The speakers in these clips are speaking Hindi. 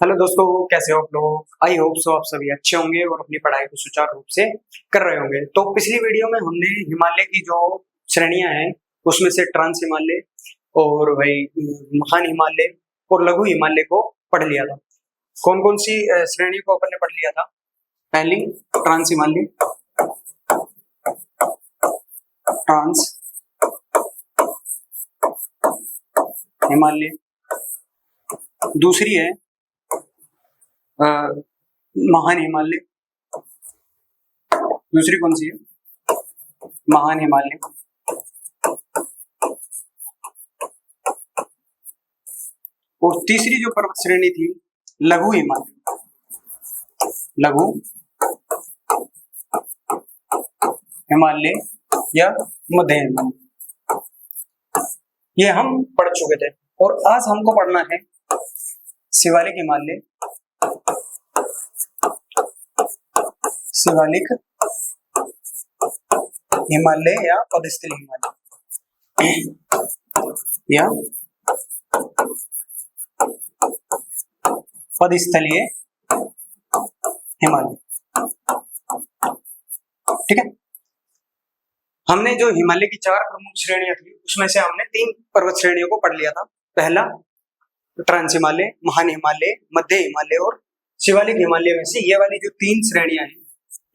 हेलो दोस्तों, कैसे हो आप लोग। आई होप सो आप सभी अच्छे होंगे और अपनी पढ़ाई को सुचारू रूप से कर रहे होंगे। तो पिछली वीडियो में हमने हिमालय की जो श्रेणियां हैं उसमें से ट्रांस हिमालय और भाई महान हिमालय और लघु हिमालय को पढ़ लिया था। कौन कौन सी श्रेणी को अपन ने पढ़ लिया था। पहली ट्रांस हिमालय, ट्रांस हिमालय। दूसरी है महान हिमालय। दूसरी कौन सी है? महान हिमालय। और तीसरी जो पर्वत श्रेणी थी लघु हिमालय। लघु हिमालय या मध्य हिमालय, ये हम पढ़ चुके थे। और आज हमको पढ़ना है शिवालिक हिमालय, शिवालिक हिमालय या पदस्थलीय हिमालय या पदस्थलीय हिमालय। ठीक है, हमने जो हिमालय की 4 प्रमुख श्रेणियां थी उसमें से हमने 3 पर्वत श्रेणियों को पढ़ लिया था। पहला ट्रांस हिमालय, महान हिमालय, मध्य हिमालय और शिवालिक हिमालय में से ये वाली जो 3 श्रेणियां हैं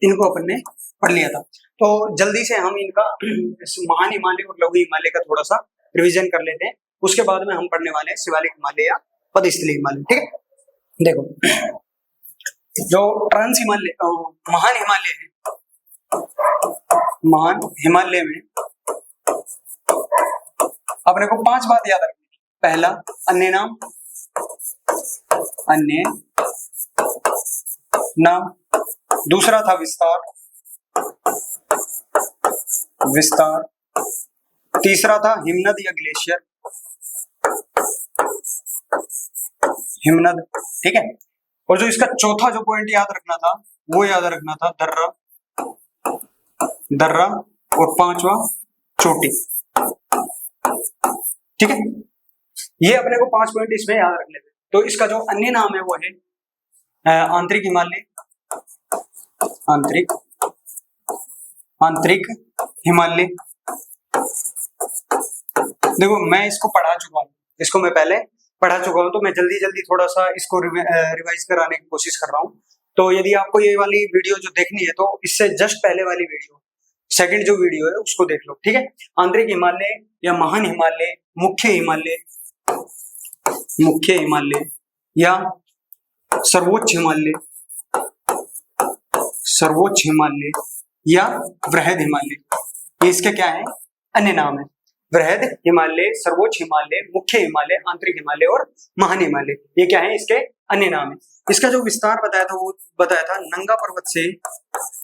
इनको अपन ने पढ़ लिया था। तो जल्दी से हम इनका महान हिमालय और लघु हिमालय का थोड़ा सा रिवीजन कर लेते हैं। उसके बाद में हम पढ़ने वाले हैं शिवालिक हिमालय या पदस्थलीय हिमालय। ठीक है, देखो जो ट्रांस हिमालय महान हिमालय है, महान हिमालय में अपने को 5 बात याद रखनी है। पहला अन्य नाम, अन्य नाम। दूसरा था विस्तार, विस्तार। तीसरा था हिमनद या ग्लेशियर, हिमनद। ठीक है, और जो इसका चौथा जो पॉइंट याद रखना था वो याद रखना था दर्रा, दर्रा। और 5वां चोटी। ठीक है, ये अपने को 5 पॉइंट इसमें याद रखने थे। तो इसका जो अन्य नाम है वो है आंतरिक हिमालय, आंतरिक, आंतरिक हिमालय। देखो मैं इसको पढ़ा चुका हूँ, इसको मैं पहले पढ़ा चुका हूँ, तो मैं जल्दी जल्दी थोड़ा सा इसको रिवाइज कराने की कोशिश कर रहा हूँ। तो यदि आपको ये वाली वीडियो जो देखनी है तो इससे जस्ट पहले वाली वीडियो, सेकंड जो वीडियो है उसको देख लो। ठीक है, आंतरिक हिमालय या महान हिमालय, मुख्य हिमालय, मुख्य हिमालय या सर्वोच्च हिमालय, सर्वोच्च हिमालय या वृहद हिमालय, ये इसके क्या है? अन्य नाम है। वृहद हिमालय, सर्वोच्च हिमालय, मुख्य हिमालय, आंतरिक हिमालय और महान हिमालय, ये क्या है? इसके अन्य नाम है। इसका जो विस्तार बताया था वो बताया था नंगा पर्वत से,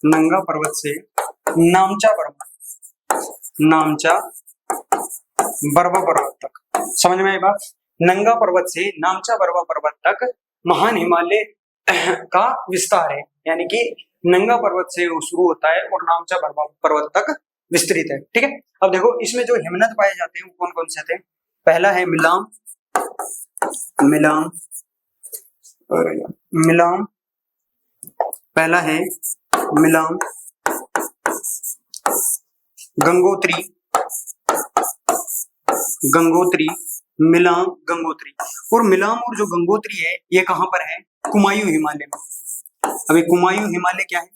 नंगा पर्वत से नामचा बर्मा, नामचा बर्मा पर्वत तक। समझ में आई बात? नंगा पर्वत से नामचा बर्मा पर्वत तक महान हिमालय का विस्तार है, यानी कि नंगा पर्वत से शुरू होता है और नामचा बर्मा पर्वत तक विस्तृत है। ठीक है, अब देखो इसमें जो हिमनद पाए जाते हैं वो कौन कौन से थे। पहला है मिलाम, मिलाम, मिलाम। पहला है मिलाम, गंगोत्री, गंगोत्री, मिलाम, गंगोत्री। और मिलाम और जो गंगोत्री है ये कहां पर है? कुमायूं हिमालय में। अभी कुमायूं हिमालय क्या है?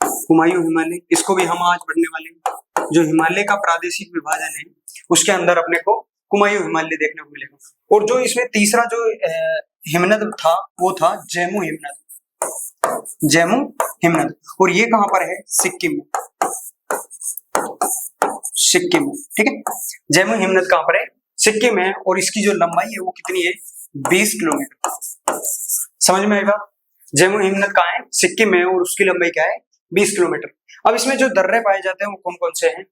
कुमायूं हिमालय, इसको भी हम आज पढ़ने वाले हैं। जो हिमालय का प्रादेशिक विभाजन है उसके अंदर अपने को कुमायूं हिमालय देखने को मिलेगा। और जो इसमें तीसरा जो हिमनद था वो था जैमू हिमनद, जैमू हिमनद। और ये कहां पर है? सिक्किम में, सिक्किम में। ठीक है, जैमू हिमनद कहां पर है? सिक्किम है। और इसकी जो लंबाई है वो कितनी है? 20 किलोमीटर। समझ में आएगा? जैमू हिमनद कहां है? सिक्किम में, और उसकी लंबाई क्या है? 20 किलोमीटर। अब इसमें जो दर्रे पाए जाते हैं वो कौन कौन से हैं?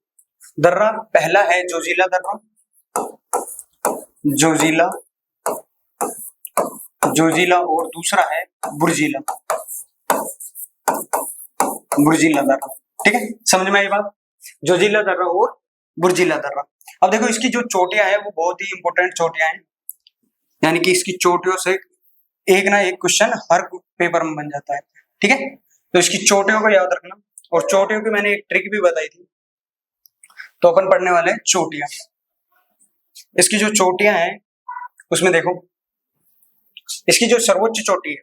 दर्रा पहला है जोजिला दर्रा, जोजिला, जोजिला। और दूसरा है बुर्जिला, बुर्जिला दर्रा। ठीक है, समझ में आई बात? जोजिला दर्रा और बुर्जिला दर्रा। अब देखो इसकी जो चोटियां हैं वो बहुत ही इंपॉर्टेंट चोटियां हैं, यानी कि इसकी चोटियों से एक ना एक क्वेश्चन हर पेपर में बन जाता है, ठीक है। तो इसकी चोटियों को याद रखना, और चोटियों की मैंने एक ट्रिक भी बताई थी। तो अपन पढ़ने वाले हैं चोटियां। इसकी जो चोटियां हैं उसमें देखो, इसकी जो सर्वोच्च चोटी है,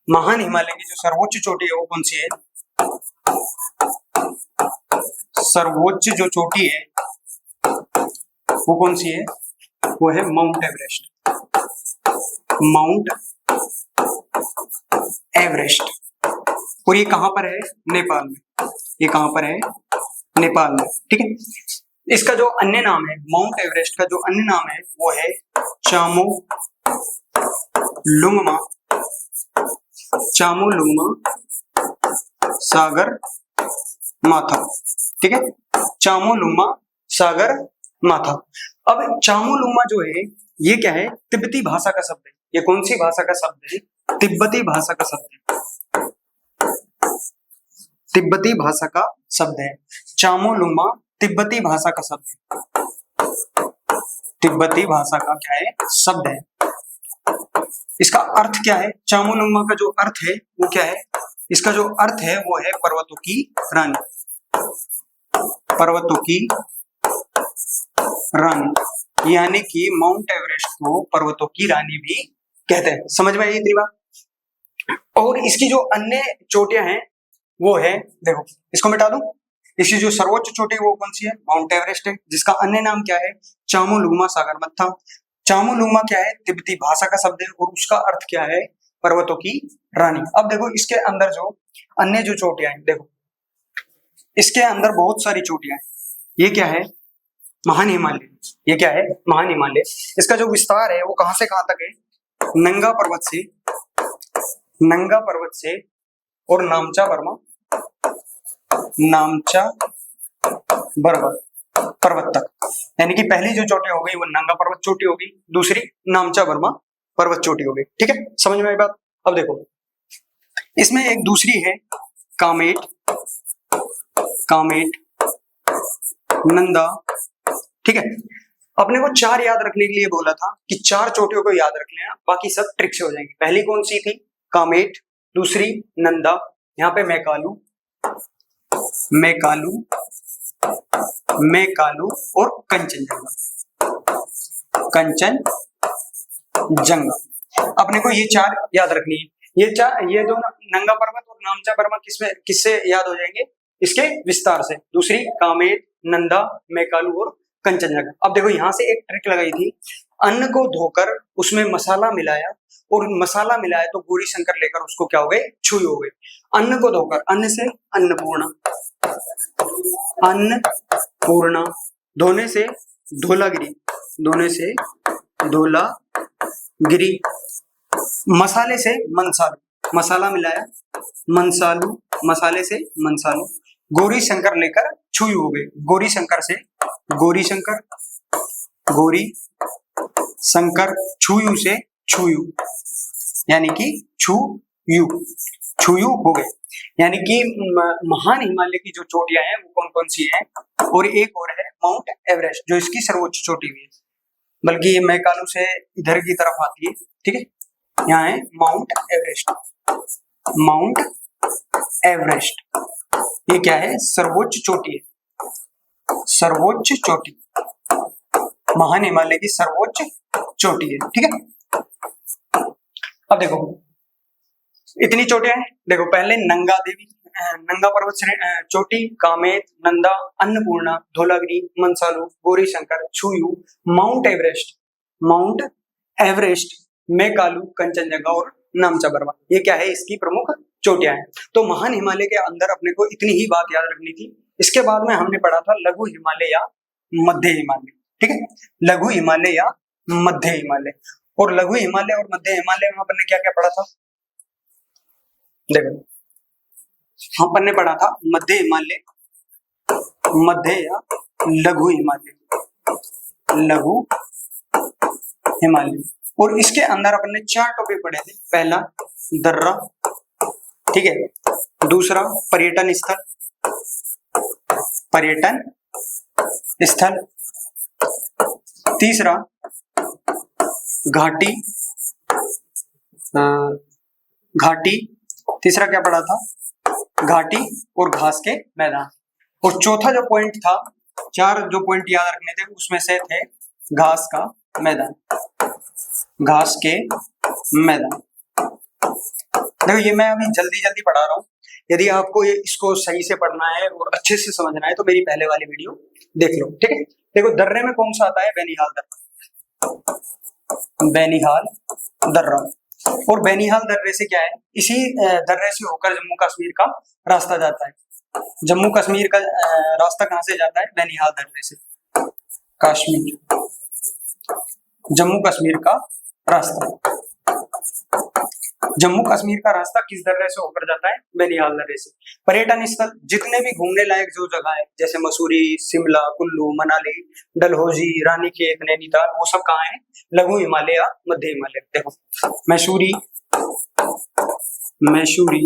महान हिमालय की जो सर्वोच्च चोटी है वो कौन सी है? सर्वोच्च जो चोटी है वो कौन सी है? वो है माउंट एवरेस्ट। Mount Everest. और ये कहां पर है? नेपाल में। ये कहां पर है? नेपाल में, ठीक है। इसका जो अन्य नाम है, माउंट एवरेस्ट का जो अन्य नाम है वो है चामोलुंगमा, चामोलुंगमा सागर माथा, ठीक है। चामोलुंगमा सागर माथा। अब चामोलुंगमा जो है ये क्या है? तिब्बती भाषा का शब्द है। ये कौन सी भाषा का शब्द है? तिब्बती भाषा का शब्द है। तिब्बती भाषा का शब्द है चामोलुंगमा, तिब्बती भाषा का शब्द है। तिब्बती भाषा का क्या है? शब्द है। इसका अर्थ क्या है? चामोलुंगमा का जो अर्थ है वो क्या है? इसका जो अर्थ है वो है पर्वतों की रानी। पर्वतों की रानी, यानी कि माउंट एवरेस्ट को पर्वतों की रानी भी कहते हैं। समझ में आई इतनी बात? और इसकी जो अन्य चोटियां हैं वो है, देखो इसको मिटा दूं, इसकी जो सर्वोच्च चोटी वो कौन सी है? माउंट एवरेस्ट है, जिसका अन्य नाम क्या है? चामोलुंगमा सागरमाथा। चामोलुंगमा क्या है? तिब्बती भाषा का शब्द है, और उसका अर्थ क्या है? पर्वतों की रानी। अब देखो इसके अंदर जो अन्य जो चोटियां हैं, देखो इसके अंदर बहुत सारी चोटियां हैं। ये क्या है? महान हिमालय। ये क्या है? महान हिमालय। इसका जो विस्तार है वो कहां से कहां तक है? नंगा पर्वत से, नंगा पर्वत से और नामचा बर्मा, नामचा बर्मा पर्वत तक। यानी कि पहली जो चोटी हो गई वो नंगा पर्वत चोटी होगी, दूसरी नामचा बर्मा पर्वत चोटी हो गई, ठीक है। समझ में आई बात? अब देखो इसमें एक दूसरी है कामेट, कामेट नंदा, ठीक है। अपने को चार याद रखने के लिए बोला था कि चार चोटियों को याद रख लेना, बाकी सब ट्रिक से हो जाएंगे। पहली कौन सी थी? कामेट, दूसरी नंदा, यहाँ पे मैकालू, मैकालू, मैकालू और कंचनजंगा, कंचनजंगा। अपने को ये चार याद रखनी है। ये दोनों नंगा पर्वत और नामचा बर्मा किससे याद हो जाएंगे? इसके विस्तार से। दूसरी कामेट, नंदा, मैकालू और कंचनजंगा। अब देखो यहां से एक ट्रिक लगाई थी, अन्न को धोकर उसमें मसाला मिलाया, और मसाला मिलाया तो गौरी शंकर लेकर उसको क्या हो गए? छुई हो गए। अन्न को धोकर, अन्न से अन्नपूर्णा, अन्नपूर्णा, धोने से धोलागिरी, धोने से धोलागिरी, मसाले से मनसालू, मसाला मिलाया मनसालू, मसाले से मनसालू, गौरी शंकर लेकर छुई हो गए। गौरी शंकर से गौरी शंकर, गौरी शंकर, छुयू से छुयू, यानी कि छुयू, छुयू हो गए। यानी कि महान हिमालय की जो चोटियां हैं वो कौन कौन सी हैं? और एक और है माउंट एवरेस्ट, जो इसकी सर्वोच्च चोटी भी है, बल्कि ये मैकालू से इधर की तरफ आती है, ठीक है। यहाँ है माउंट एवरेस्ट, माउंट एवरेस्ट। ये क्या है? सर्वोच्च चोटी है, सर्वोच्च चोटी, महान हिमालय की सर्वोच्च चोटी है, ठीक है। अब देखो इतनी चोटियां हैं। देखो पहले नंगा देवी, नंगा पर्वत चोटी, Kamet, Nanda, Annapurna, Dhaulagiri, Manaslu, Gauri Shankar, Cho Oyu, Mount Everest, Mount Everest, Makalu, Kanchenjunga और नामचा बर्मा। ये क्या है? इसकी प्रमुख चोटियां हैं। तो महान हिमालय के अंदर अपने को इतनी ही बात याद रखनी थी। इसके बाद में हमने पढ़ा था लघु हिमालय या मध्य हिमालय, ठीक है। लघु हिमालय या मध्य हिमालय। और लघु हिमालय और मध्य हिमालय में अपन ने क्या क्या पढ़ा था? देखो अपन ने पढ़ा था मध्य हिमालय, मध्य या लघु हिमालय, लघु हिमालय। और इसके अंदर अपन ने चार टॉपिक पढ़े थे। पहला दर्रा, ठीक है। दूसरा पर्यटन स्थल, पर्यटन स्थल। तीसरा घाटी, घाटी, तीसरा क्या पढ़ा था, घाटी और घास के मैदान, और चौथा जो पॉइंट था, चार जो पॉइंट याद रखने थे उसमें से थे घास का मैदान, घास के मैदान। देखो ये मैं अभी जल्दी जल्दी पढ़ा रहा हूँ, यदि आपको ये इसको सही से पढ़ना है और अच्छे से समझना है तो मेरी पहले वाली वीडियो देख लो, ठीक है। देखो दर्रे में कौन सा आता है, बेनिहाल दर्रा, बेनिहाल दर्रा, और बेनिहाल दर्रे से क्या है, इसी दर्रे से होकर जम्मू कश्मीर का रास्ता जाता है। जम्मू कश्मीर का रास्ता कहाँ से जाता है, बेनिहाल दर्रे से, कश्मीर, जम्मू कश्मीर का रास्ता, जम्मू कश्मीर का रास्ता किस दर्रे से होकर जाता है, बेनिहाल दर्रे से। पर्यटन स्थल जितने भी घूमने लायक जो जगह है, जैसे मसूरी, शिमला, कुल्लू, मनाली, डलहौजी, रानीखेत, नैनीताल, वो सब कहाँ है, लघु हिमालय या मध्य हिमालय। देखो मैसूरी, मैसूरी,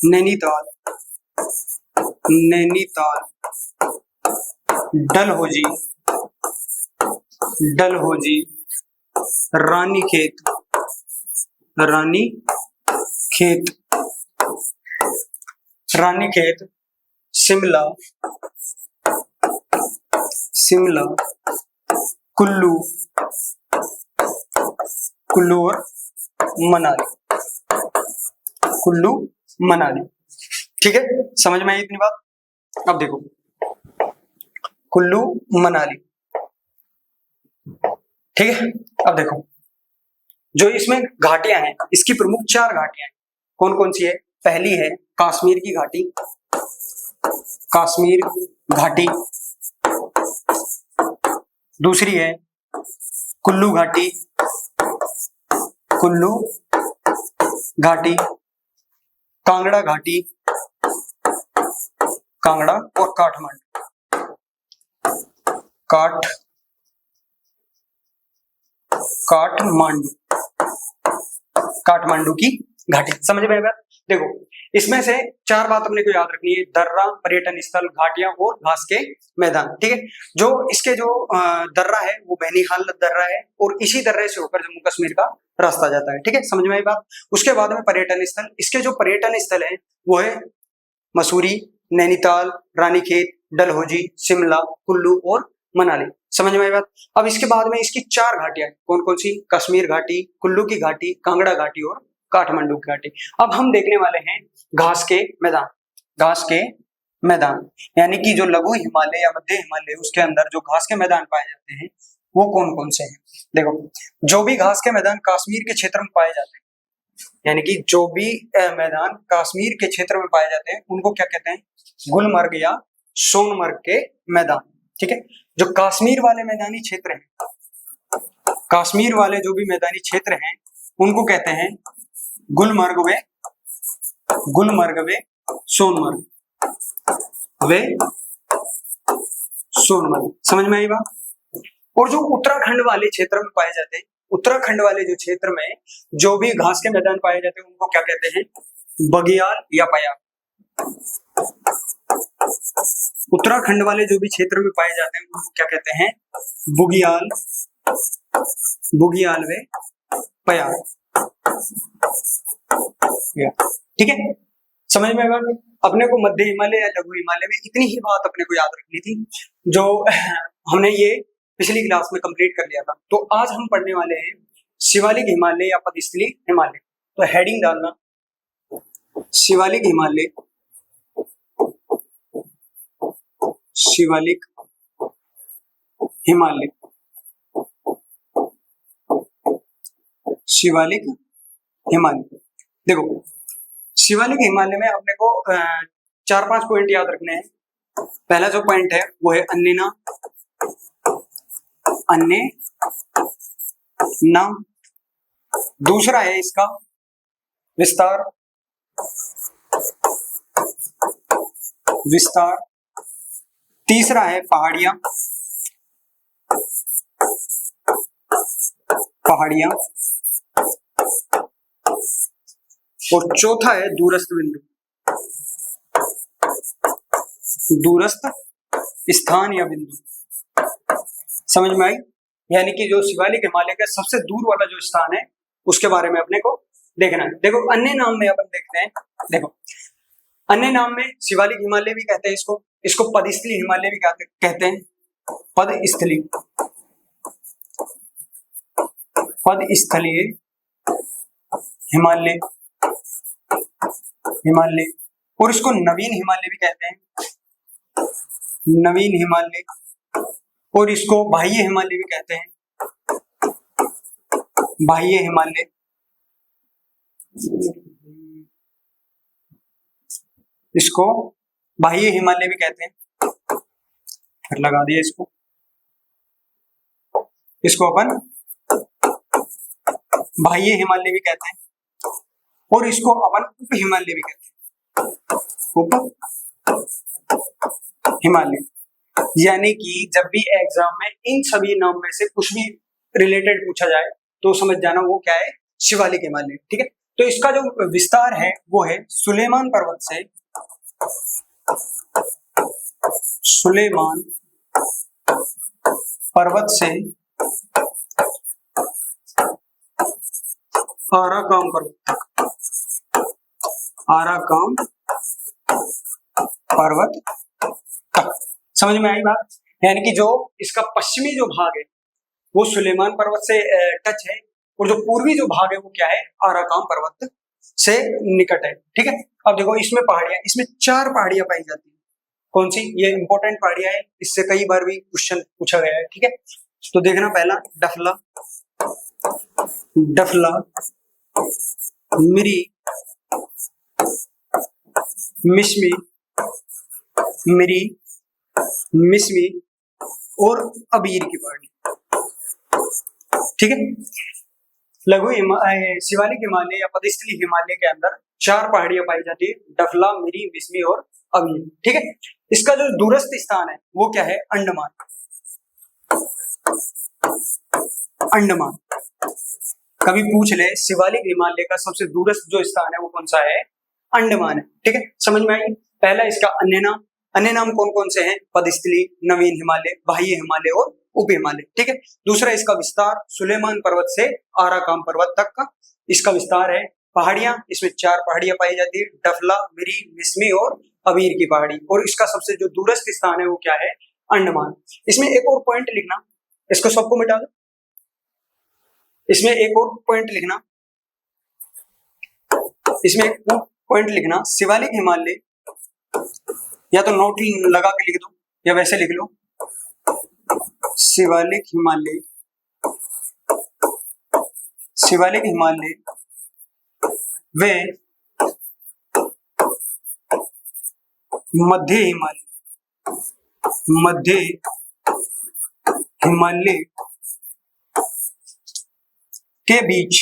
नैनीताल, नैनीताल, डलहौजी, डलहौजी, रानीखेत, रानीखेत, रानीखेत, शिमला, शिमला, कुल्लू, कुल्लू और मनाली, कुल्लू मनाली, ठीक है। समझ में आई इतनी बात। अब देखो कुल्लू मनाली, ठीक है। अब देखो जो इसमें घाटियां हैं, इसकी प्रमुख चार घाटियां हैं, कौन कौन सी है, पहली है कश्मीर की घाटी, कश्मीर घाटी, दूसरी है कुल्लू घाटी, कुल्लू घाटी, कांगड़ा घाटी, कांगड़ा और काठमांडू, काठमांडू, काठमांडू की घाटी। समझ में आया। देखो इसमें से चार बात अपने को याद रखनी है, दर्रा, पर्यटन स्थल, घाटियां और घास के मैदान, ठीक है। जो इसके जो दर्रा है वो बेनिहाल दर्रा है, और इसी दर्रे से होकर जम्मू कश्मीर का रास्ता जाता है, ठीक है। समझ में आई बात। उसके बाद में पर्यटन स्थल, इसके जो पर्यटन स्थल है वो है मसूरी, नैनीताल, रानीखेत, डलहौजी, शिमला, कुल्लू और मनाली। समझ में आई बात। अब इसके बाद में इसकी चार घाटियां, कौन कौन सी, कश्मीर घाटी, कुल्लू की घाटी, कांगड़ा घाटी और काठमांडू की घाटी। अब हम देखने वाले हैं घास के मैदान, घास के मैदान, यानी कि जो लघु हिमालय या मध्य हिमालय उसके अंदर जो घास के मैदान पाए जाते हैं वो कौन कौन से हैं। देखो जो भी घास के मैदान कश्मीर के क्षेत्र में पाए जाते हैं, यानी कि जो भी मैदान कश्मीर के क्षेत्र में पाए जाते हैं उनको क्या कहते हैं, गुलमर्ग या सोनमर्ग के मैदान, ठीक है। जो कश्मीर वाले मैदानी क्षेत्र हैं, कश्मीर वाले जो भी मैदानी क्षेत्र हैं उनको कहते हैं गुलमर्ग वे, गुलमर्ग वे सोनमर्ग, वे सोनमर्ग। समझ में आई बात। और जो उत्तराखंड वाले क्षेत्र में पाए जाते हैं, उत्तराखंड वाले जो क्षेत्र में जो भी घास के मैदान पाए जाते हैं उनको क्या कहते हैं, बगियाल या पयाग। उत्तराखंड वाले जो भी क्षेत्र में पाए जाते हैं उनको क्या कहते हैं, बुगियाल, बुगियाल वे पयाग, ठीक है। समझ में आएगा। अपने को मध्य हिमालय या लघु हिमालय में इतनी ही बात अपने को याद रखनी थी, जो हमने ये पिछली क्लास में कंप्लीट कर लिया था। तो आज हम पढ़ने वाले हैं शिवालिक हिमालय या पदस्थली हिमालय। तो हेडिंग डालना, शिवालिक हिमालय, शिवालिक हिमालय, शिवालिक हिमालय। देखो शिवालिक हिमालय में अपने को 4-5 पॉइंट याद रखने हैं। पहला जो पॉइंट है वो है अन्य नाम, दूसरा है इसका विस्तार, विस्तार, तीसरा है पहाड़ियां, पहाड़ियां, और चौथा है दूरस्थ बिंदु, दूरस्थ स्थान या बिंदु। समझ में आई। यानी कि जो शिवालिक हिमालय का सबसे दूर वाला जो स्थान है उसके बारे में अपने को देखना है। देखो अन्य नाम में अपन देखते हैं, देखो अन्य नाम में शिवालिक हिमालय भी कहते हैं इसको, इसको पदस्थली हिमालय भी कहते हैं, पदस्थली, पदस्थलीय हिमालय, हिमालय, और इसको नवीन हिमालय भी कहते हैं, नवीन हिमालय, और इसको बाह्य हिमालय भी कहते हैं, बाह्य हिमालय, इसको बाह्य हिमालय भी कहते हैं। फिर लगा दिए इसको, इसको अपन बाह्य हिमालय भी कहते हैं, और इसको अपन उप हिमालय भी कहते हैं, उप हिमालय। यानी कि जब भी एग्जाम में इन सभी नाम में से कुछ भी रिलेटेड पूछा जाए तो समझ जाना वो क्या है, शिवालिक हिमालय। ठीक है, तो इसका जो विस्तार है वो है सुलेमान पर्वत से, सुलेमान पर्वत से आराकाम पर्वत तक, आराकाम पर्वत तक। समझ में आई बात? यानी कि जो इसका पश्चिमी जो भाग है वो सुलेमान पर्वत से टच है, और जो पूर्वी जो भाग है वो क्या है, आराकाम पर्वत से निकट है। ठीक है, अब देखो इसमें पहाड़ियां, इसमें 4 पहाड़ियां पाई जाती है। कौन सी? ये इंपॉर्टेंट पहाड़ियां है, इससे कई बार भी क्वेश्चन पूछा गया है। ठीक है, तो देखना पहला डफला, डफला, मिरी, मिश्मी, मिरी, मिश्मी और अबीर की पहाड़ी। ठीक है, लघु शिवालिक हिमालय या पदस्थली हिमालय के अंदर 4 पहाड़ियां पाई जाती है, डफला, मिरी, मिश्मी और अबीर। ठीक है, इसका जो दूरस्थ स्थान है वो क्या है, अंडमान, अंडमान। कभी पूछ ले शिवालिक हिमालय का सबसे दूरस्थ जो स्थान है वो कौन सा है, अंडमान है। ठीक है, समझ में आई? पहला इसका अन्य नाम, अन्य नाम कौन कौन से हैं, पदस्थली, नवीन हिमालय, बाह्य हिमालय और उप हिमालय। ठीक है, दूसरा इसका विस्तार सुलेमान पर्वत से आराकाम पर्वत तक का इसका विस्तार है। पहाड़ियां, इसमें 4 पहाड़ियां पाई जाती है, डफला, मिरी, मिश्मी और अबीर की पहाड़ी, और इसका सबसे जो दूरस्थ स्थान है वो क्या है, अंडमान। इसमें एक और पॉइंट लिखना, इसको सबको मिटा दो, इसमें एक और पॉइंट लिखना, इसमें एक पॉइंट लिखना, शिवालिक हिमालय, या तो नोट लगा के लिख दो या वैसे लिख लो, शिवालिक हिमालय, शिवालिक हिमालय वे मध्य हिमालय, मध्य हिमालय के बीच,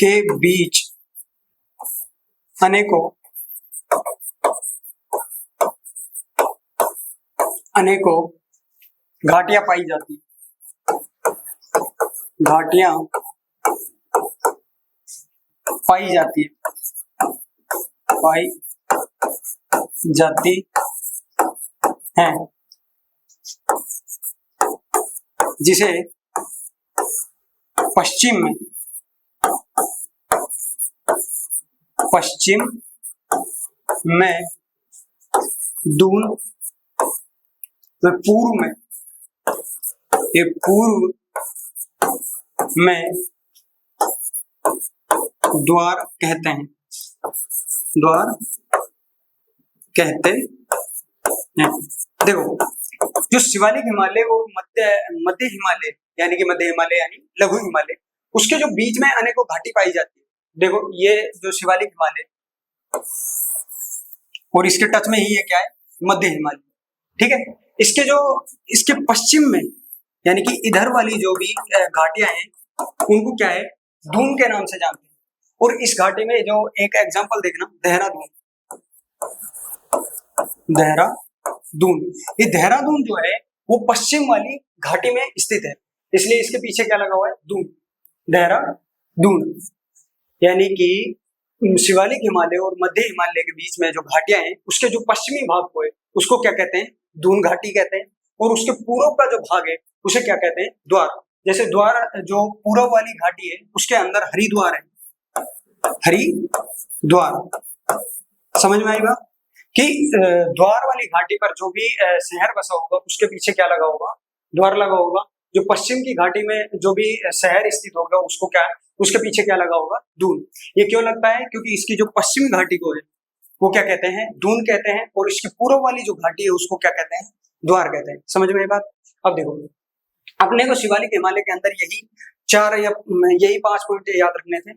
के बीच अनेकों, अनेकों घाटियां पाई जाती, घाटियां पाई जाती है, पाई जाती हैं, जिसे पश्चिम में, पश्चिम में दून, पूर्व में, ये पूर्व में द्वार कहते हैं, द्वार कहते हैं। देखो जो शिवालिक हिमालय वो मध्य हिमालय यानी कि मध्य हिमालय यानी लघु हिमालय, उसके जो बीच में अनेकों घाटी पाई जाती है। देखो ये जो शिवालिक हिमालय और इसके टच में ही ये क्या है, मध्य हिमालय। ठीक है, इसके जो इसके पश्चिम में यानी कि इधर वाली जो भी घाटियां हैं उनको क्या है, दून के नाम से जानते हैं। और इस घाटी में जो एक एग्जांपल देखना, देहरादून, देहरादून, ये देहरादून जो है वो पश्चिम वाली घाटी में स्थित है, इसलिए इसके पीछे क्या लगा हुआ है, दून, देहरादून। यानी कि शिवालिक हिमालय और मध्य हिमालय के बीच में जो घाटियां हैं उसके जो पश्चिमी भाग को है उसको क्या कहते हैं, दून घाटी कहते हैं, और उसके पूर्व का जो भाग है उसे क्या कहते हैं, द्वार जैसे द्वार जो पूर्व वाली घाटी है उसके अंदर हरिद्वार है, हरिद्वार, समझ में आएगा कि द्वार वाली घाटी पर जो भी शहर बसा होगा उसके पीछे क्या लगा होगा, द्वार लगा होगा। जो पश्चिम की घाटी में जो भी शहर स्थित होगा उसको क्या, उसके पीछे क्या लगा होगा, दून। ये क्यों लगता है, क्योंकि इसकी जो पश्चिमी घाटी को है वो क्या कहते हैं, दून कहते हैं, और इसकी पूर्व वाली जो घाटी है उसको क्या कहते हैं, द्वार कहते हैं। समझ में ये बात। अब देखो अपने को शिवालिक हिमालय के अंदर यही 4 या यही 5 पॉइंट याद रखने थे।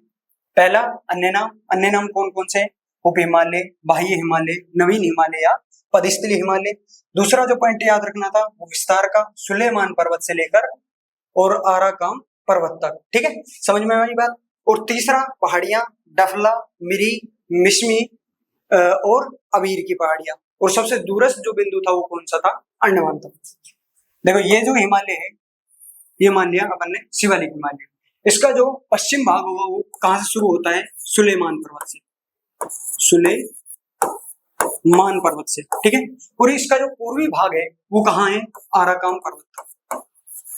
पहला अन्य नाम, अन्य नाम कौन कौन से, उप हिमालय, बाह्य हिमालय, नवीन हिमालय या पदस्थली हिमालय। दूसरा जो पॉइंट याद रखना था वो विस्तार का, सुलेमान पर्वत से लेकर और आराकाम पर्वत तक। ठीक है, समझ में आई बात। और तीसरा पहाड़ियां, डफला, मिरी, मिश्मी और अबीर की पहाड़ियां। और सबसे दूरस्थ जो बिंदु था वो कौन सा था, अंडमान था। देखो ये जो हिमालय है ये मान लिया अपन ने शिवालिक हिमालय। इसका जो पश्चिम भाग होगा वो कहां से शुरू होता है, सुलेमान पर्वत से, सुलेमान पर्वत से। ठीक है, और इसका जो पूर्वी भाग है वो कहाँ है, आराकाम पर्वत,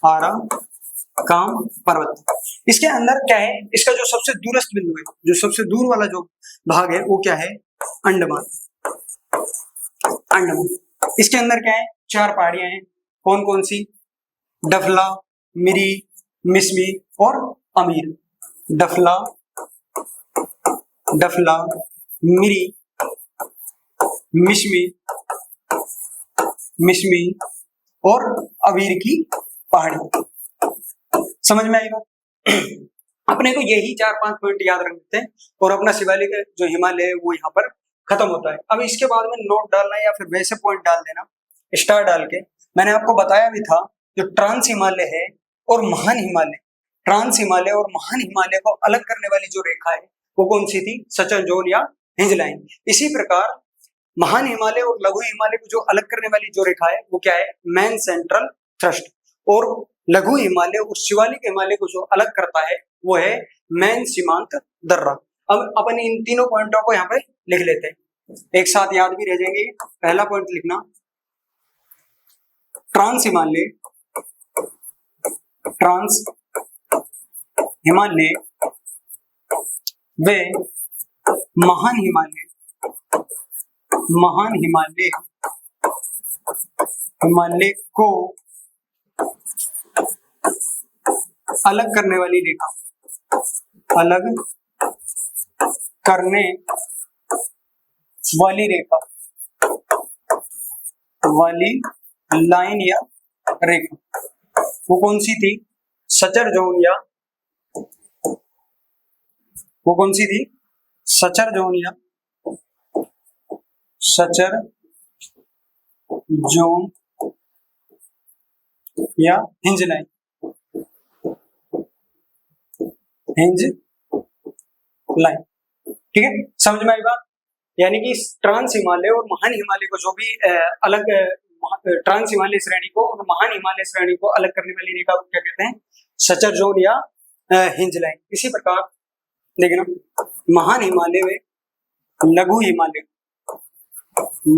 आराकाम पर्वत। इसके अंदर क्या है, इसका जो सबसे दूरस्थ बिंदु है, जो सबसे दूर वाला जो भाग है वो क्या है, अंडमान, अंडमान। इसके अंदर क्या है, 4 पहाड़ियां हैं, कौन कौन सी, डफला, मिरी, मिश्मी और अमीर। डफला, डफला, मिरी, मिश्मी, मिश्मी और अबीर की पहाड़ी। समझ में आई बात। अपने को यही 4-5 पॉइंट याद रखते हैं और अपना शिवालिक जो हिमालय है वो यहाँ पर खत्म होता है। अब इसके बाद में नोट डालना या फिर वैसे पॉइंट डाल देना स्टार डाल के। मैंने आपको बताया भी था जो ट्रांस हिमालय है और महान हिमालय, ट्रांस हिमालय और महान हिमालय को अलग करने वाली जो रेखा है वो कौन सी थी, सचर जोन या हिंज लाइन। इसी प्रकार महान हिमालय और लघु हिमालय को जो अलग करने वाली जो रेखा है वो क्या है, मेन सेंट्रल थ्रस्ट। और लघु हिमालय और शिवालिक हिमालय को जो अलग करता है वो है मेन सीमांत दर्रा। अब अपन इन तीनों पॉइंटों को यहाँ पे लिख लेते हैं, एक साथ याद भी रह जाएंगे। पहला पॉइंट लिखना, ट्रांस हिमालय, ट्रांस हिमालय वे महान हिमालय, महान हिमालय, हिमालय को अलग करने वाली रेखा, अलग करने वाली रेखा, वाली लाइन या रेखा वो कौन सी थी, सचर जोन या, वो कौन सी थी, सचर जोन या, सचर जोन या हिंज लाइन, हिंज लाइन। ठीक है, समझ में आई बात। यानी कि ट्रांस हिमालय और महान हिमालय को जो भी अलग, ट्रांस हिमालय श्रेणी को और महान हिमालय श्रेणी को अलग करने वाली रेखा को क्या कहते हैं, सचर जोन या हिंज लाइन। इसी प्रकार देखना, महान हिमालय में लघु हिमालय,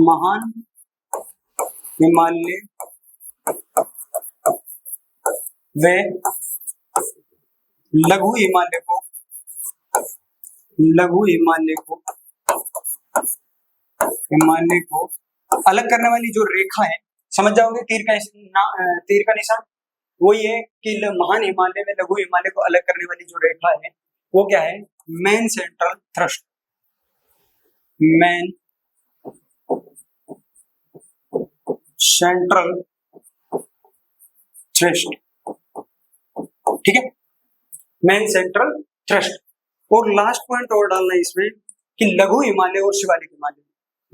महान हिमालय वे लघु हिमालय को, लघु हिमालय को, हिमालय को अलग करने वाली जो रेखा है, समझ जाओगे तीर का निशान वही है कि महान हिमालय में लघु हिमालय को अलग करने वाली जो रेखा है वो क्या है, main central thrust, main central thrust. ठीक है, मेन सेंट्रल थ्रस्ट। और लास्ट पॉइंट और डालना है इसमें कि लघु हिमालय और शिवालिक हिमालय,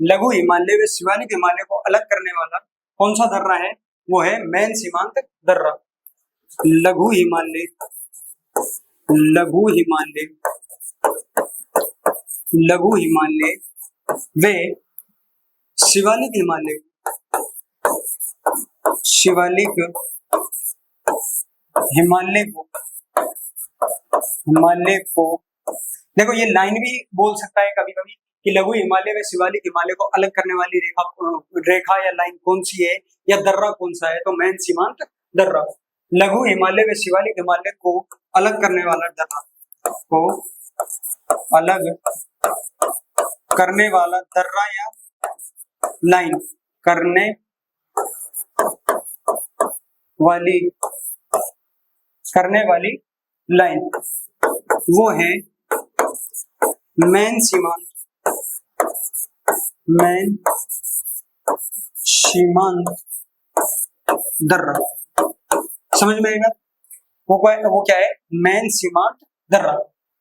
लघु हिमालय व शिवालिक हिमालय को अलग करने वाला कौन सा दर्रा है, वो है मेन सीमांत दर्रा। लघु हिमालय, लघु हिमालय, लघु हिमालय वे शिवालिक हिमालय, शिवालिक हिमालय को, हिमालय को देखो ये लाइन भी बोल सकता है कभी कभी कि लघु हिमालय व शिवालिक हिमालय को अलग करने वाली रेखा या लाइन कौन सी है या दर्रा कौन सा है, तो मेन सीमांत दर्रा। लघु हिमालय व शिवालिक हिमालय को अलग करने वाला दर्रा, को अलग करने वाला दर्रा या लाइन करने वाली लाइन, वो है मेन सीमांत दर्रा। समझ में आएगा? वो क्या है? मेन सीमांत दर्रा।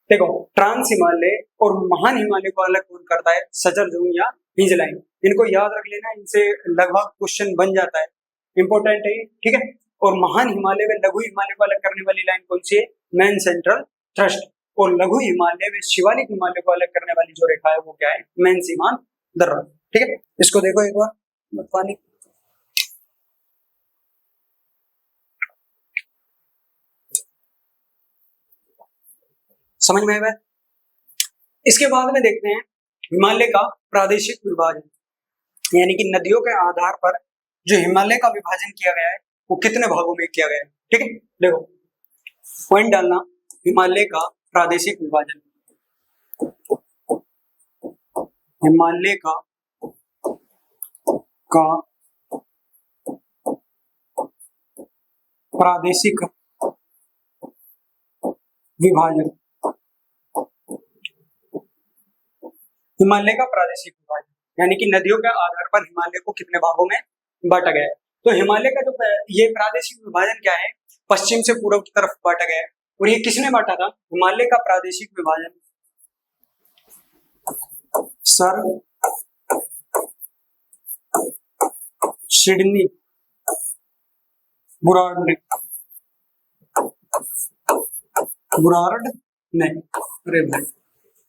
देखो, ट्रांस हिमालय और महान हिमालय को अलग कौन करता है? सजर जोन या हिंज लाइन। इनको याद रख लेना, इनसे लगभग क्वेश्चन बन जाता है, इंपॉर्टेंट है, ठीक है। और महान हिमालय व लघु हिमालय को अलग करने वाली लाइन कौन सी है? Main central thrust. और लघु हिमालय व शिवालिक हिमालय को अलग करने वाली जो रेखा है वो क्या है? मेन सीमांत दर्रा, ठीक है। इसको देखो एक बार पानी। समझ में आया? इसके बाद में देखते हैं हिमालय का प्रादेशिक विभाजन, यानी कि नदियों के आधार पर जो हिमालय का विभाजन किया गया है वो कितने भागों में किया गया है, ठीक है। देखो, पॉइंट डालना, हिमालय का प्रादेशिक विभाजन, हिमालय का प्रादेशिक विभाजन, हिमालय का प्रादेशिक विभाजन यानी कि नदियों के आधार पर हिमालय को कितने भागों में बांटा गया है। तो हिमालय का जो ये प्रादेशिक विभाजन क्या है? पश्चिम से पूर्व की तरफ बांटा गया है। और ये किसने बांटा था? हिमालय का प्रादेशिक विभाजन सर सिडनी बुरार्ड ने, अरे भाई,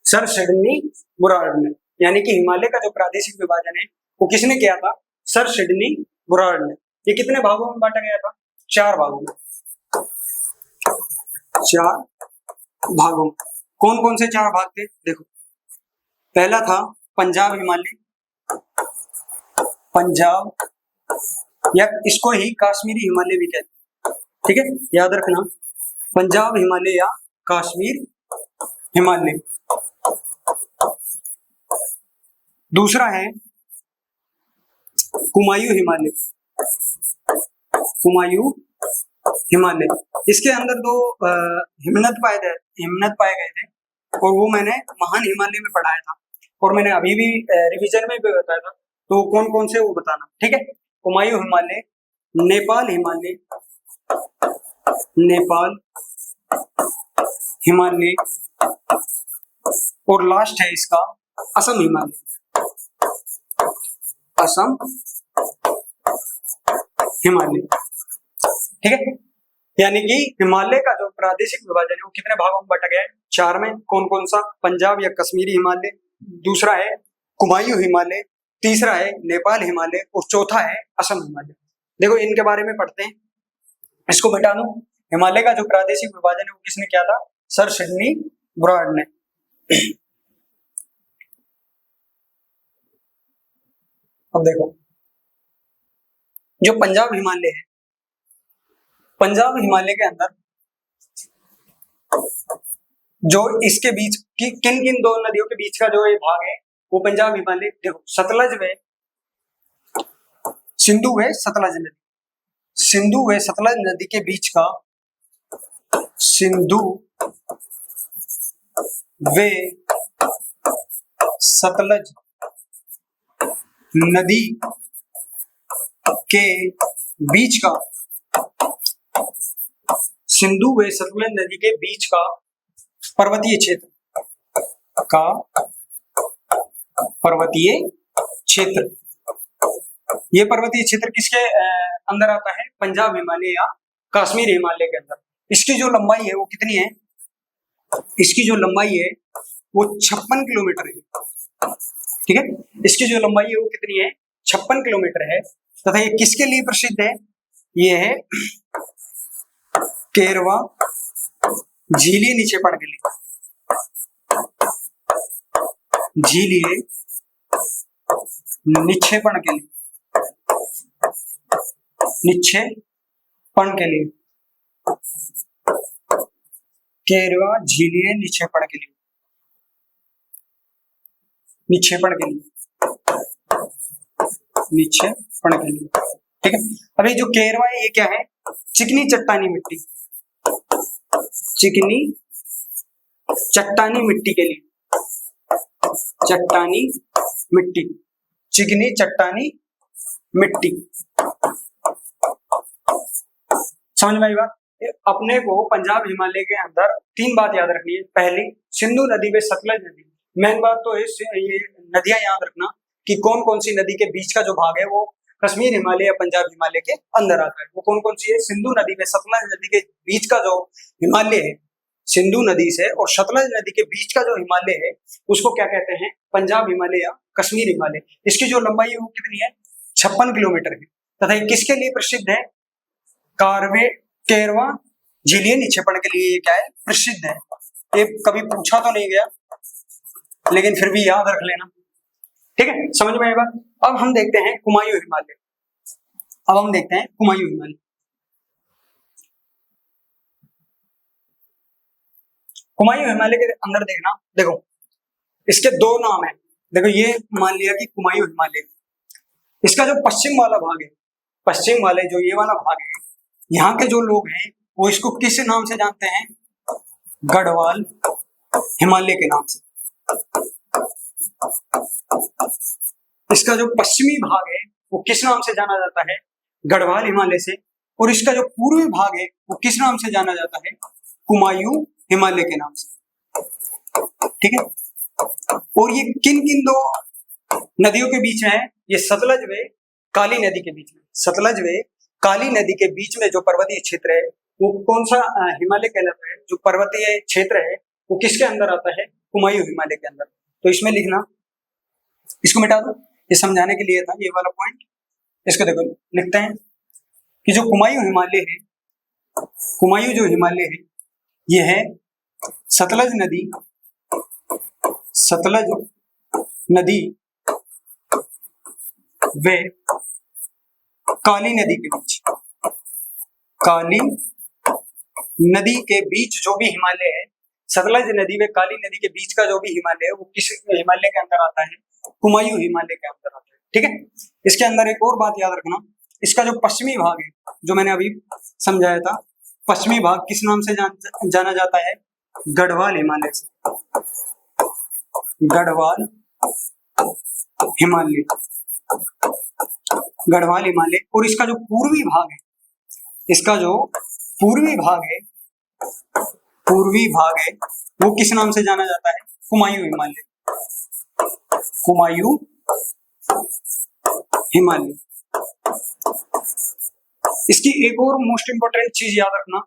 सर सिडनी बुरार्ड ने, यानी कि हिमालय का जो प्रादेशिक विभाजन है वो किसने किया था? सर सिडनी बुरार्ड ने। ये कितने भागों में बांटा गया था? 4 भागों में, 4 भागों में। कौन कौन से 4 भाग थे? देखो, पहला था पंजाब हिमालय, पंजाब या इसको ही काश्मीरी हिमालय भी कहते हैं, ठीक है, याद रखना, पंजाब हिमालय या कश्मीर हिमालय। दूसरा है कुमायूं हिमालय, कुमायूं हिमालय। इसके अंदर 2 हिमनद पाए गए थे और वो मैंने महान हिमालय में पढ़ाया था और मैंने अभी भी रिवीजन में भी बताया था। तो कौन कौन से वो बताना, ठीक है। कुमायूं हिमालय, नेपाल हिमालय, नेपाल हिमालय और लास्ट है इसका असम हिमालय, असम हिमालय, ठीक है। यानी कि हिमालय का जो प्रादेशिक विभाजन है वो कितने भागों में बांटा गया है? 4 में। कौन कौन सा? पंजाब या कश्मीरी हिमालय, दूसरा है कुमायूं हिमालय, तीसरा है नेपाल हिमालय और चौथा है असम हिमालय। देखो, इनके बारे में पढ़ते हैं। इसको बता दूं, हिमालय का जो प्रादेशिक विभाजन है वो किसने किया था? सर सिडनी बुरार्ड ने। अब देखो, जो पंजाब हिमालय है, पंजाब हिमालय के अंदर जो इसके बीच की किन किन 2 नदियों के बीच का जो ये भाग है वो पंजाब हिमालय, देखो, सतलज व सिंधु व सतलज नदी, सिंधु व सतलज नदी के बीच का, सिंधु वे सतलज नदी के बीच का, सिंधु व सतलज नदी के बीच का पर्वतीय क्षेत्र, ये पर्वतीय क्षेत्र किसके अंदर आता है? पंजाब हिमालय या कश्मीर हिमालय के अंदर। इसकी जो लंबाई है वो कितनी है? इसकी जो लंबाई है वो 56 किलोमीटर है, ठीक है। इसकी जो लंबाई है वो कितनी है? 56 किलोमीटर है। तथा ये किसके लिए प्रसिद्ध है? ये है केरवा झीली निक्षेपण के लिए, झीलीय निक्षेपण के लिए, निक्षेपण के लिए। केरवा झीलीय निक्षेपण के लिए, निक्षेपण के लिए, निक्षेपण के लिए, ठीक है। अभी जो केरवा है ये क्या है, चिकनी चट्टानी मिट्टी, चिकनी चट्टानी मिट्टी के लिए, चट्टानी मिट्टी, चिकनी चट्टानी मिट्टी, समझ में आई बात। अपने को पंजाब हिमालय के अंदर तीन बात याद रखनी है। पहली, सिंधु नदी व सतलज नदी, मेन बात तो ये नदियां याद रखना कि कौन कौन सी नदी के बीच का जो भाग है वो कश्मीर हिमालय या पंजाब हिमालय के अंदर आता है। वो कौन कौन सी है, सिंधु नदी व सतलज नदी के बीच का जो हिमालय है, सिंधु नदी से और सतलज नदी के बीच का जो हिमालय है उसको क्या कहते हैं, पंजाब हिमालय या कश्मीर हिमालय। इसकी जो लंबाई है वो कितनी है, 56 किलोमीटर है। तथा ये किसके लिए प्रसिद्ध है, केरवा झीलीय निक्षेपण के लिए ये क्या है, प्रसिद्ध है। ये कभी पूछा तो नहीं गया लेकिन फिर भी याद रख लेना, ठीक है, समझ में आएगा। अब हम देखते हैं कुमायूं हिमालय, अब हम देखते हैं कुमायूं हिमालय। कुमायूं हिमालय के अंदर देखना, देखो इसके दो नाम है। देखो ये मान लिया कि कुमायूं हिमालय, इसका जो पश्चिम वाला भाग है, पश्चिम वाले जो ये वाला भाग है, यहाँ के जो लोग हैं वो इसको किस नाम से जानते हैं, गढ़वाल हिमालय के नाम से। इसका जो पश्चिमी भाग है वो किस नाम से जाना जाता है, गढ़वाल हिमालय से। और इसका जो पूर्वी भाग है वो किस नाम से जाना जाता है, कुमायूं हिमालय के नाम से, ठीक है। और ये किन किन दो नदियों के बीच में है, ये सतलज व काली नदी के बीच में, सतलज व काली नदी के बीच में जो पर्वतीय क्षेत्र है वो कौन सा हिमालय कहलाता है, जो पर्वतीय क्षेत्र है वो किसके अंदर आता है, कुमायूं हिमालय के अंदर। तो इसमें लिखना, इसको मिटा दो, ये समझाने के लिए था ये वाला पॉइंट। इसको देखो लिखते हैं कि जो कुमायूं हिमालय है, कुमायूं जो हिमालय है ये है सतलज नदी, सतलज नदी वे काली नदी के बीच, काली नदी के बीच जो भी हिमालय है, सतलज नदी व काली नदी के बीच का जो भी हिमालय है वो किस हिमालय के अंदर आता है, कुमायूं हिमालय के अंदर आता है, ठीक है। इसके अंदर एक और बात याद रखना, इसका जो पश्चिमी भाग है जो मैंने अभी समझाया था, पश्चिमी भाग किस नाम से जाना जाता है, गढ़वाल हिमालय से, गढ़वाल हिमालय, गढ़वाल हिमालय। और इसका जो पूर्वी भाग है, इसका जो पूर्वी भाग है, पूर्वी भाग है वो किस नाम से जाना जाता है, कुमायूं हिमालय, कुमायूं हिमालय। इसकी एक और मोस्ट इंपोर्टेंट चीज याद रखना,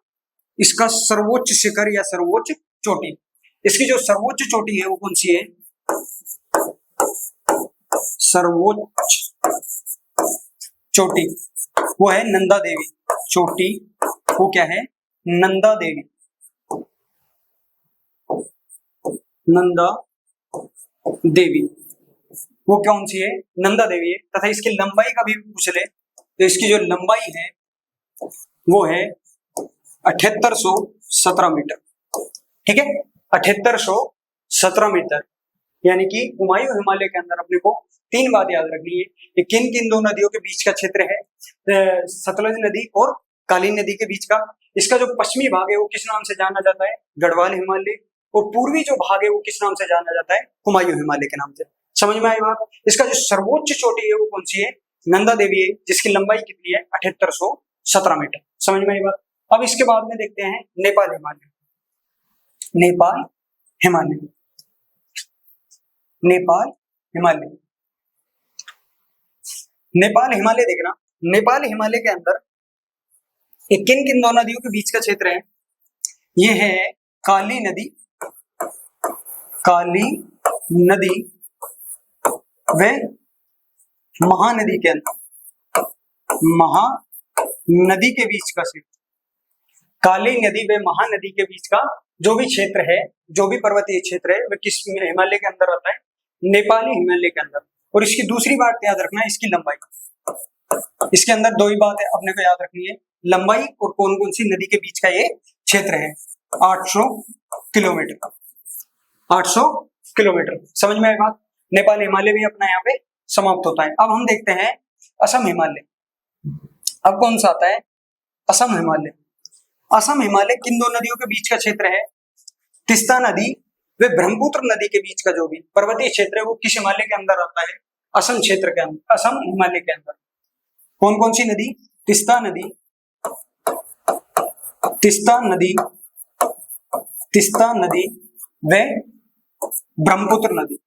इसका सर्वोच्च शिखर या सर्वोच्च चोटी, इसकी जो सर्वोच्च चोटी है वो कौन सी है, सर्वोच्च चोटी वो है नंदा देवी, चोटी वो क्या है, नंदा देवी, नंदा देवी वो कौन सी है, नंदा देवी है। तथा इसकी लंबाई का भी पूछ ले तो इसकी जो लंबाई है वो है 7817 मीटर, ठीक है, 7817 मीटर। यानी कि कुमायूं हिमालय के अंदर अपने को तीन बात याद रखनी है कि किन किन दो नदियों के बीच का क्षेत्र है, सतलज नदी और काली नदी के बीच का। इसका जो पश्चिमी भाग है वो किस नाम से जाना जाता है, गढ़वाल हिमालय। और पूर्वी जो भाग है वो किस नाम से जाना जाता है, कुमायूं हिमालय के नाम से। समझ में आई बात। इसका जो सर्वोच्च चोटी है वो कौन सी है, नंदा देवी है, जिसकी लंबाई कितनी है 7817 मीटर। समझ में आई बात। अब इसके बाद में देखते हैं नेपाल हिमालय, नेपाल हिमालय, नेपाल हिमालय, नेपाल हिमालय देखना। नेपाल हिमालय के अंदर ये किन किन दो नदियों के बीच का क्षेत्र है, ये है काली नदी, काली नदी व महानदी के अंदर, महानदी के बीच का क्षेत्र, काली नदी व महानदी के बीच का जो भी क्षेत्र है, जो भी पर्वतीय क्षेत्र है वह किस हिमालय के अंदर आता है, नेपाली हिमालय के अंदर। और इसकी दूसरी बात याद रखना है इसकी लंबाई, इसके अंदर दो ही बात है अपने को याद रखनी है, लंबाई और कौन कौन सी नदी के बीच का ये क्षेत्र है। 800 किलोमीटर, 800 किलोमीटर। समझ में आई बात। नेपाल हिमालय भी अपना यहाँ पे समाप्त होता है। अब हम देखते हैं असम हिमालय। अब कौन सा आता है? असम हिमालय। असम हिमालय किन दो नदियों के बीच का क्षेत्र है? तीस्ता नदी व ब्रह्मपुत्र नदी के बीच का जो भी पर्वतीय क्षेत्र है वो किस हिमालय के अंदर आता है? असम क्षेत्र के अंदर, असम हिमालय के अंदर। कौन कौन सी नदी? तीस्ता नदी, तीस्ता नदी, तीस्ता नदी व ब्रह्मपुत्र नदी,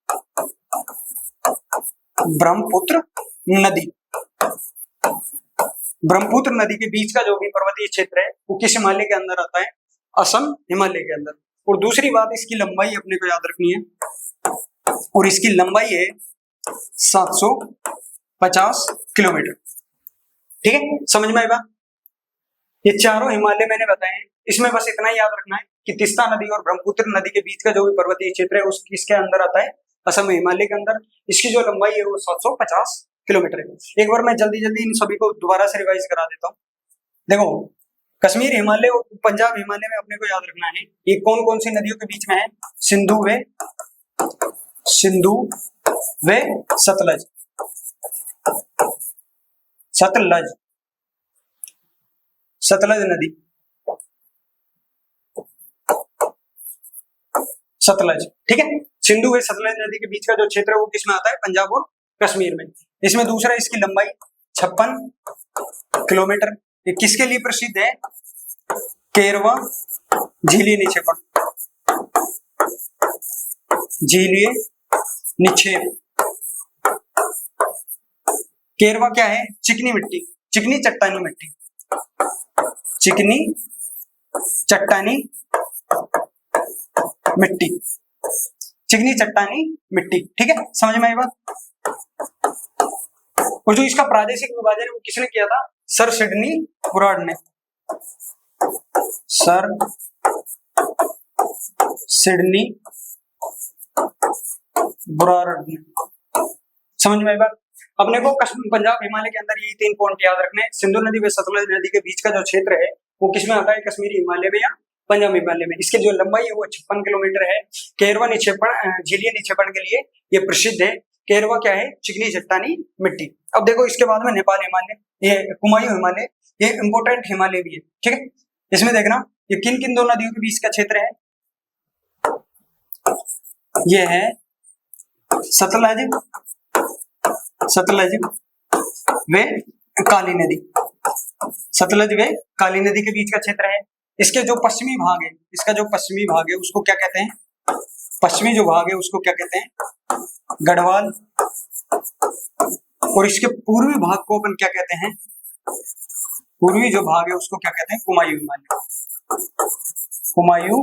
ब्रह्मपुत्र नदी। ब्रह्मपुत्र नदी के बीच का जो भी पर्वतीय क्षेत्र है वो किस हिमालय के अंदर आता है? असम हिमालय के अंदर। और दूसरी बात, इसकी लंबाई अपने को याद रखनी है, और इसकी लंबाई है 750 किलोमीटर। ठीक है, समझ में आई बात। ये चारों हिमालय मैंने बताए, इसमें बस इतना ही याद रखना है कि तीस्ता नदी और ब्रह्मपुत्र नदी के बीच का जो भी पर्वतीय क्षेत्र है उस किसके अंदर आता है? असम हिमालय के अंदर। इसकी जो लंबाई है वो 750 किलोमीटर है। एक बार मैं जल्दी जल्दी इन सभी को दोबारा से रिवाइज करा देता हूँ। देखो, कश्मीर हिमालय और पंजाब हिमालय में अपने को याद रखना है ये कौन कौन सी नदियों के बीच में है? सिंधु व सतलज, सतलज, सतलज नदी, सतलज। ठीक है, सिंधु व सतलज नदी के बीच का जो क्षेत्र है वो किसमें आता है? पंजाब और कश्मीर में। इसमें दूसरा, इसकी लंबाई 56 किलोमीटर। ये किसके लिए प्रसिद्ध है? केरवा झीलीय निक्षेपण, झीलीय निक्षेप। केरवा क्या है? चिकनी मिट्टी, चिकनी चट्टानी मिट्टी, चिकनी चट्टानी मिट्टी, चिकनी चट्टानी मिट्टी। ठीक है, समझ में आई बात। और जो इसका प्रादेशिक विभाजन है वो किसने किया था? सर सिडनी बुराड़ ने, सर सिडनी बुराड़ ने। समझ में आई बात। अपने को पंजाब हिमालय के अंदर ये 3 पॉइंट याद रखने हैं। सिंधु नदी व सतलज नदी के बीच का जो क्षेत्र है वो किसमें आता है? कश्मीरी हिमालय में या पंजाब हिमालय में। इसकी जो लंबाई है वो 56 किलोमीटर है। केरवा निक्षेपण, झीलीय निक्षेपण के लिए ये प्रसिद्ध है। केरवा क्या है? चिकनी चट्टानी मिट्टी। अब देखो, इसके बाद में नेपाल हिमालय, ये कुमायूं हिमालय, ये इंपोर्टेंट हिमालय भी है। ठीक है, इसमें देखना ये किन किन दो नदियों के बीच का क्षेत्र है। ये है सतलज, सतलज व काली नदी, सतलज व काली नदी के बीच का क्षेत्र है। इसके जो पश्चिमी भाग है, इसका जो पश्चिमी भाग है उसको क्या कहते हैं? पश्चिमी जो भाग है उसको क्या कहते हैं? गढ़वाल। और इसके पूर्वी भाग को अपन क्या कहते हैं? पूर्वी जो भाग है उसको क्या कहते हैं? कुमायूं हिमालय, कुमायूं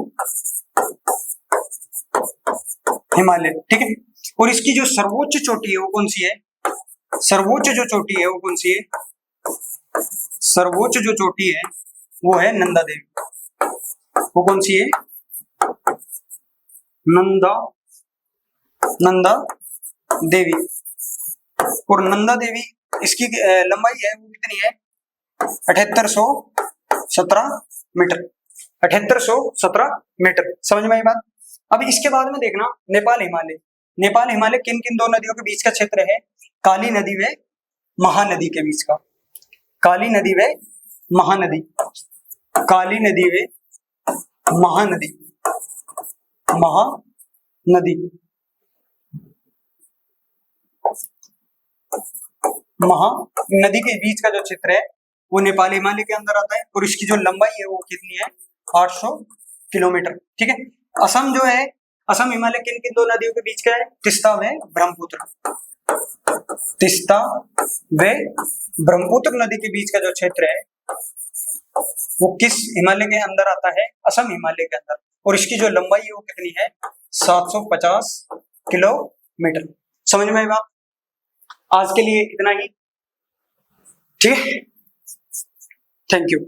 हिमालय। ठीक है, और इसकी जो सर्वोच्च चोटी है वो कौन सी है? सर्वोच्च जो चोटी है वो कौन सी है? सर्वोच्च जो चोटी है वो है नंदा देवी। वो कौन सी है? नंदा देवी। और नंदा देवी, इसकी लंबाई है वो कितनी है? 7817 मीटर, 7817 मीटर। समझ में आई बात। अब इसके बाद में देखना नेपाल हिमालय। नेपाल हिमालय किन किन दो नदियों के बीच का क्षेत्र है? काली नदी व महानदी के बीच का, काली नदी व महानदी, काली नदी व महानदी, महानदी, महानदी के बीच का जो क्षेत्र है वो नेपाल हिमालय के अंदर आता है। और इसकी जो लंबाई है वो कितनी है? 800 किलोमीटर। ठीक है, असम जो है, असम हिमालय किन किन दो नदियों के बीच का है? तीस्ता व ब्रह्मपुत्र, तीस्ता व ब्रह्मपुत्र नदी के बीच का जो क्षेत्र है वो किस हिमालय के अंदर आता है? असम हिमालय के अंदर। और इसकी जो लंबाई है वो कितनी है? 750 किलोमीटर। समझ में आई बात। आज के लिए इतना ही। ठीक है, थैंक यू।